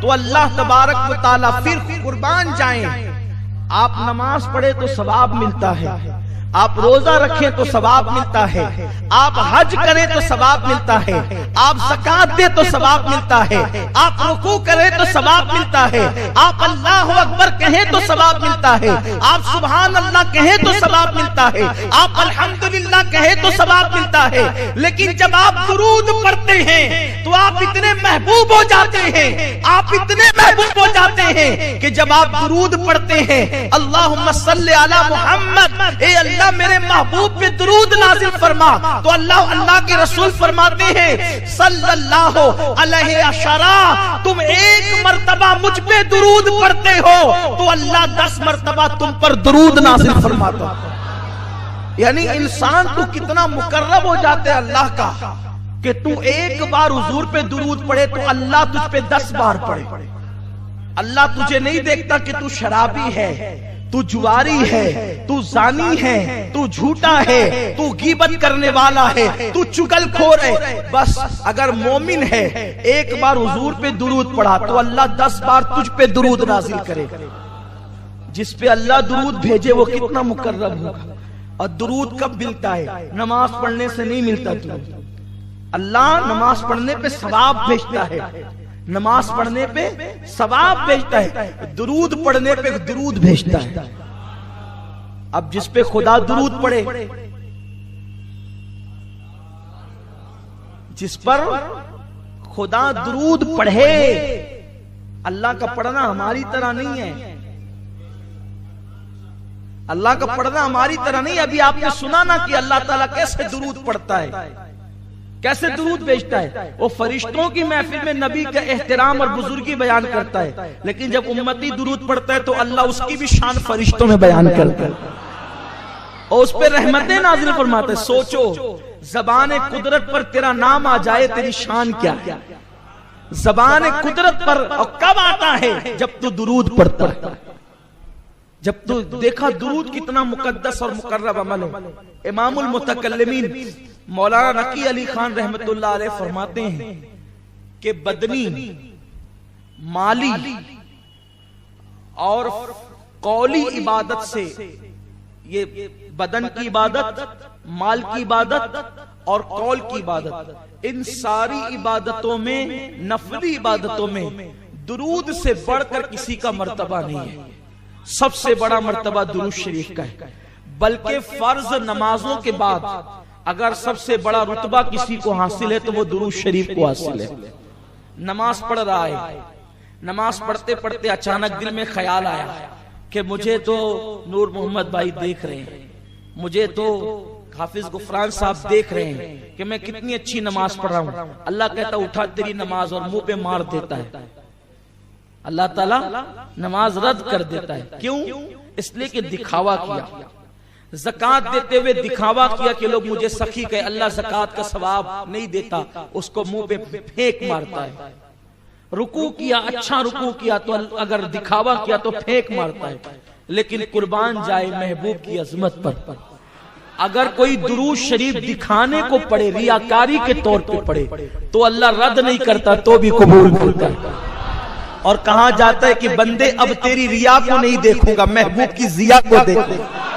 तो अल्लाह तबारक व तआला फिर कुर्बान जाएं। आप नमाज पढ़े तो सवाब मिलता है, आप रोजा रखें तो सवाब मिलता है, आप हज करें तो सवाब मिलता है, आप ज़कात दे तो सवाब मिलता है, आप रुकू करें तो सवाब मिलता है, आप अल्लाह अकबर कहें तो सवाब मिलता है, आप सुभान अल्लाह कहें तो सवाब मिलता है, आप अल्हम्दुलिल्लाह कहें तो सवाब मिलता है। लेकिन जब आप दुरूद पढ़ते हैं तो आप इतने महबूब हो जाते हैं, आप इतने महबूब हो जाते हैं कि जब आप दुरूद पढ़ते हैं अल्लाहुम्मा सल्ली अला मुहम्मद, ए अल्लाह मेरे महबूब पे दुरूद नाजिल फरमा, तो अल्लाह के रसूल फरमाते हैं सल्लल्लाहु अलैहि अशरा, तुम एक मर्तबा मुझ पे दुरूद पढ़ते हो तो अल्लाह 10 मर्तबा तुम पर दुरूद नाजिल फरमाता। यानी इंसान तो कितना मुकर्रब हो जाते अल्लाह का कि तू एक बार हुजूर पे दुरूद पढ़े तो अल्लाह तुझ पे 10 बार पढ़े। अल्लाह तुझे नहीं देखता कि तू शराबी है, तू जुआरी है, तू जानी है, तू झूठा है, तू गीबत करने वाला है, तू चुगलखोर है। बस अगर मोमिन है एक बार हुजूर पे दुरूद पढ़ा तो अल्लाह 10 बार तुझ पे दुरूद नाजिल करेगा। जिस पे अल्लाह दुरूद भेजे वो कितना मुकर्रब होगा। और दुरूद कब मिलता है? नमाज पढ़ने से नहीं मिलता। अल्लाह नमाज पढ़ने पे सवाब भेजता है, नमाज पढ़ने पे सवाब भेजता है, दुरूद पढ़ने पे दुरूद भेजता है। अब जिस पे खुदा दुरूद पढ़े, जिस पर खुदा दुरूद पढ़े, अल्लाह का पढ़ना हमारी तरह नहीं है, अल्लाह का पढ़ना हमारी तरह नहीं। अभी आपने सुना ना कि अल्लाह ताला कैसे दुरूद पढ़ता है, कैसे दुरूद भेजता है। वो फरिश्तों की महफिल में नबी का एहतराम और बुजुर्गी बयान करता है, लेकिन जब उम्मती दुरूद पढ़ता है तो अल्लाह उसकी भी शान फरिश्तों में बयान करता है और उस पर रहमतें नाजिल फरमाता है। सोचो ज़बान कुदरत पर तेरा नाम आ जाए, तेरी शान क्या है। ज़बान कुदरत पर और कब आता है? जब तू दुरूद पढ़ता है, जब तू देखा दुरूद कितना मुकद्दस और मुकर्रब अमल है। इमामुल मुतकल्लिमीन मौलाना नकी अली खान रहमतुल्लाह अलैह फरमाते हैं कि बदनी, माली और कौली इबादत से, ये बदन की इबादत, माल की इबादत और कौल की इबादत, इन सारी इबादतों में, नफली इबादतों में दुरूद से बढ़कर किसी का मर्तबा नहीं है। सबसे बड़ा मर्तबा दुरूद शरीफ का है। बल्कि फर्ज नमाजों के बाद अगर सबसे बड़ा रुतबा किसी को हासिल है तो वो दुरूद शरीफ को हासिल है। नमाज पढ़ रहा है, नमाज पढ़ते पढ़ते अचानक दिल में ख्याल आया कि मुझे तो नूर मोहम्मद भाई देख रहे हैं, मुझे तो हाफिज गुफरान साहब देख रहे हैं कि मैं कितनी अच्छी नमाज पढ़ रहा हूं। अल्लाह कहता उठा तेरी नमाज, और मुंह पे मार देता है। अल्लाह ताला नमाज रद्द कर देता है। क्यों? इसलिए कि दिखावा किया। ज़कात देते हुए दिखावा किया कि लोग मुझे सखी कहे। अल्लाह ज़कात का सवाब नहीं देता, उसको मुंह पे फेंक मारता है। रुकू किया, अच्छा रुकू किया तो अगर दिखावा किया तो फेंक मारता है। लेकिन कुर्बान जाए महबूब की अजमत पर, अगर कोई दुरूद शरीफ दिखाने को पड़े, रियाकारी के तौर पे पड़े, तो अल्लाह रद्द नहीं करता, तो भी कबूल करता है। और कहा जाता है कि बंदे अब तेरी रिया को नहीं देखूंगा, महबूब की जिया को देखूंगा।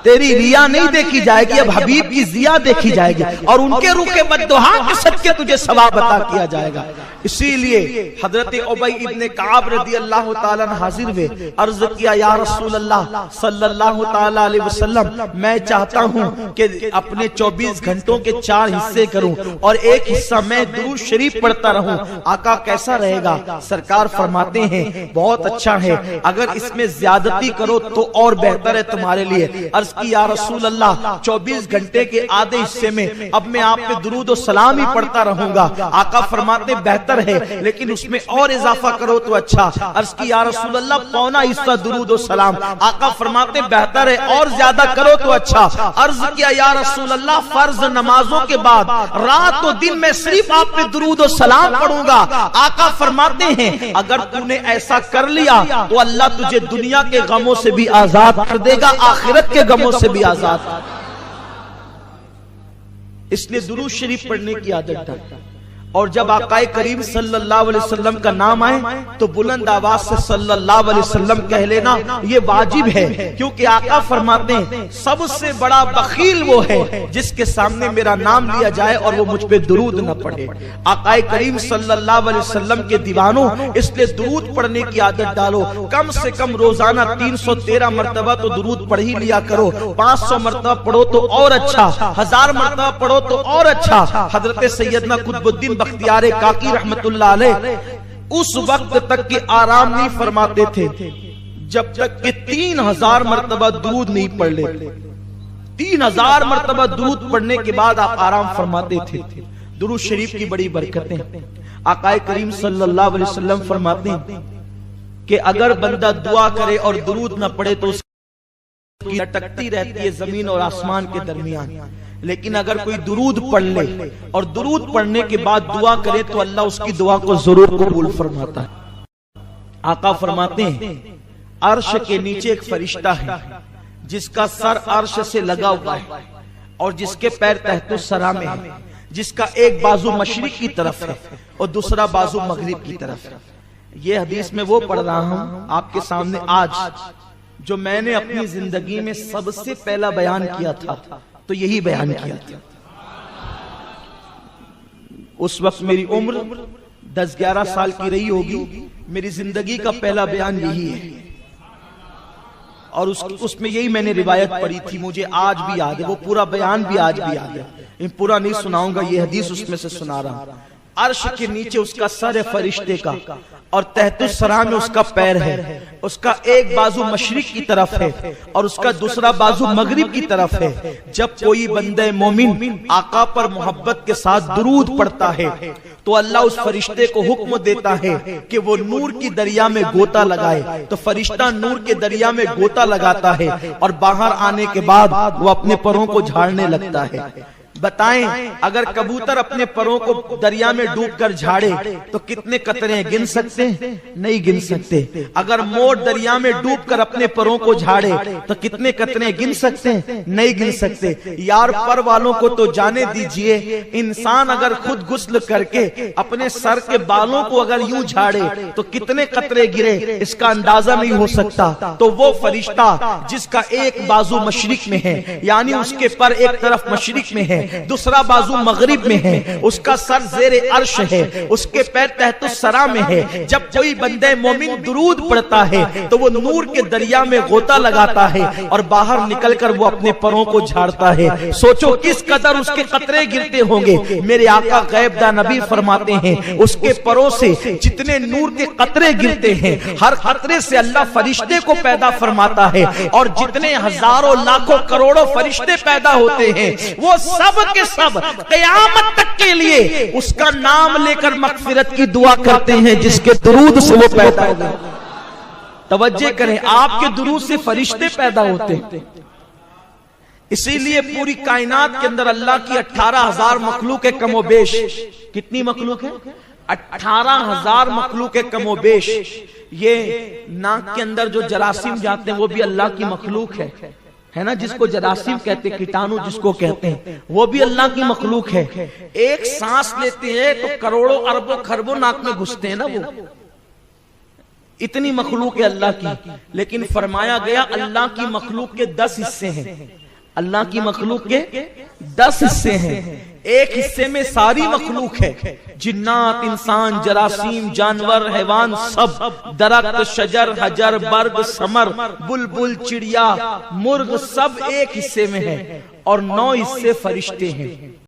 तेरी रिया नहीं देखी जाएगी, अब हबीब की जिया देखी जाएगी, और उनके रूह के बद्दुआ के सदके तुझे सवाब अता किया जाएगा। इसीलिए हजरत उबई इब्ने काब रदी अल्लाह ताला हाजिर हुए, अर्ज किया या रसूल अल्लाह सल्लल्लाहु ताला अलैहि वसल्लम, मैं चाहता हूं कि अपने 24 घंटों के 4 हिस्से करूं और एक हिस्सा मैं दुरूद शरीफ पढ़ता रहूं। आका कैसा रहेगा? सरकार फरमाते हैं बहुत अच्छा है, अगर इसमें ज्यादती करो तो और बेहतर है तुम्हारे लिए। अर्ज की या रसूल अल्लाह 24 घंटे के आधे हिस्से में अब मैं आप पे दुरूद और सलाम ही पढ़ता रहूंगा। आका फरमाते बेहतर है, लेकिन उसमें और इजाफा करो तो अच्छा। अर्ज की या रसूल अल्लाह पौना हिस्सा दुरूद और सलाम। आका फरमाते बेहतर है, और ज्यादा करो तो अच्छा। अर्ज किया या रसूल अल्लाह फर्ज नमाजों के बाद रात और दिन में सिर्फ आप पे दुरूद और सलाम पढ़ूंगा। आका फरमाते हैं अगर तूने ऐसा कर लिया तो अल्लाह तुझे दुनिया के गमों से भी आजाद कर देगा, आखिरत के गमों से भी आजाद। इसलिए दुरूद शरीफ पढ़ने की आदत डाल। और जब आकाए करीम सल्लल्लाहु अलैहि वसल्लम का नाम आए तो बुलंद आवाज से सल्लल्लाहु अलैहि वसल्लम कह लेना, ये वाजिब है। क्योंकि आका फरमाते हैं सबसे बड़ा बखील वो है जिसके सामने मेरा नाम लिया जाए और वो मुझ पे दुरूद न पढ़े। आकाए करीम सल्लल्लाहु अलैहि वसल्लम के दीवानों, इसलिए दुरूद पढ़ने की आदत डालो। कम से कम रोजाना 313 मरतबा तो दुरूद पढ़ ही लिया करो। 500 मरतबा पढ़ो तो और अच्छा, 1000 मरतबा पढ़ो तो और अच्छा। हजरत सैयदना कुतुबुद्दीन बख्तियार काकी रहमतुल्लाह अलैह उस वक्त तक के आराम नहीं फरमाते थे जब तक कि 3000 मरतबा दुरूद नहीं पढ़ लेते। 3000 मरतबा दुरूद पढ़ने के बाद आप आराम फरमाते थे। दुरूद शरीफ की बड़ी बरकतें। आकाए करीम सल्लल्लाहु अलैहि वसल्लम फरमाते हैं कि अगर बंदा दुआ करे और दुरूद न पढ़े तो उसकी लटकती रहती है जमीन और आसमान के दरमियान। लेकिन अगर कोई दुरूद पढ़ ले और दुरूद पढ़ने के बाद दुआ करे तो अल्लाह उसकी दुआ को जरूर कबूल फरमाता है। आका फरमाते हैं अर्श के नीचे एक फरिश्ता है जिसका सर अर्श से लगा हुआ है और जिसके पैर तहतो सरा में है, जिसका एक बाजू मशरिक की तरफ है और दूसरा बाजू मगरिब की तरफ है। ये हदीस में वो पढ़ रहा हूं आपके सामने आज, जो मैंने अपनी जिंदगी में सबसे पहला बयान किया था तो यही बयान किया था। उस वक्त मेरी उम्र 10-11 साल की रही होगी। मेरी जिंदगी का पहला बयान यही है और उसमें यही मैंने रिवायत पढ़ी थी। मुझे आज भी याद है, वो पूरा बयान भी आज भी याद है। पूरा नहीं सुनाऊंगा, ये हदीस उसमें से सुना रहा हूं। अर्श के नीचे उसका सर है फरिश्ते का और तहतुस सरा में उसका पैर है। उसका एक बाजू मशरिक की तरफ है और उसका दूसरा बाजू मगरिब की तरफ है। जब कोई बंदे मोमिन आका पर मोहब्बत के साथ दुरूद पढ़ता है तो अल्लाह उस फरिश्ते को हुक्म देता है कि वो नूर की दरिया में गोता लगाए। तो फरिश्ता नूर के दरिया में गोता लगाता है और बाहर आने के बाद वो अपने परों को झाड़ने लगता है। बताएं, अगर कबूतर अपने परों को दरिया में डूबकर झाड़े तो कितने कतरे गिन सकते हैं? नहीं गिन सकते। अगर मोर दरिया में डूबकर अपने परों को झाड़े तो कितने कतरे गिन सकते हैं? नहीं गिन सकते। यार पर वालों को तो जाने दीजिए, इंसान अगर खुद गुस्ल करके अपने सर के बालों को अगर यूं झाड़े तो कितने कतरे गिरे इसका अंदाजा नहीं हो सकता। तो वो फरिश्ता जिसका एक बाजू मशरिक में है, यानी उसके पर एक तरफ मशरिक में है, दूसरा बाजू मगरिब में है, उसका सर ज़ेरे अर्श है, उसके पैर तहतुस सरा में है। जब कोई बंदे मोमिन दुरूद पढ़ता है तो वो नूर के दरिया में गोता लगाता है और बाहर निकलकर वो अपने परों को झाड़ता है। सोचो किस कदर उसके कतरे गिरते होंगे। मेरे आका गैब दा नबी फरमाते हैं उसके परों से जितने नूर के कतरे गिरते हैं, हर कतरे से अल्लाह फरिश्ते को पैदा फरमाता है और जितने हजारों लाखों करोड़ों फरिश्ते पैदा होते हैं वो सब के सब क़यामत तक के लिए उसका नाम लेकर मग़फ़िरत की दुआ करते हैं जिसके दुरूद से वो पैदा होते हैं। तवज्जो करें, आपके दुरूद से फरिश्ते पैदा होते हैं। इसीलिए पूरी कायनात के अंदर अल्लाह की 18,000 मखलूक है कमोबेश। कितनी मखलूक है? 18,000 मखलूक है कमोबेश। ये नाक के अंदर जो जरासीम जाते हैं वो भी अल्लाह की मखलूक है ना, जिसको जरासीम कहते हैं, कीटाणु जिसको कहते हैं, वो भी अल्लाह की मखलूक है। एक सांस लेते हैं तो करोड़ों अरबों खरबों नाक में घुसते हैं ना, वो इतनी मखलूक है अल्लाह की। लेकिन फरमाया गया अल्लाह की मखलूक के 10 हिस्से हैं। अल्लाह की मखलूक के 10 हिस्से हैं। एक हिस्से में सारी मखलूक है, जिन्नात, इंसान, जरासीम, जानवर, हैवान, सब दरख्त, शजर, हजर, बर्ग, समर, बुलबुल, चिड़िया, मुर्ग सब एक हिस्से में है और 9 हिस्से फरिश्ते हैं।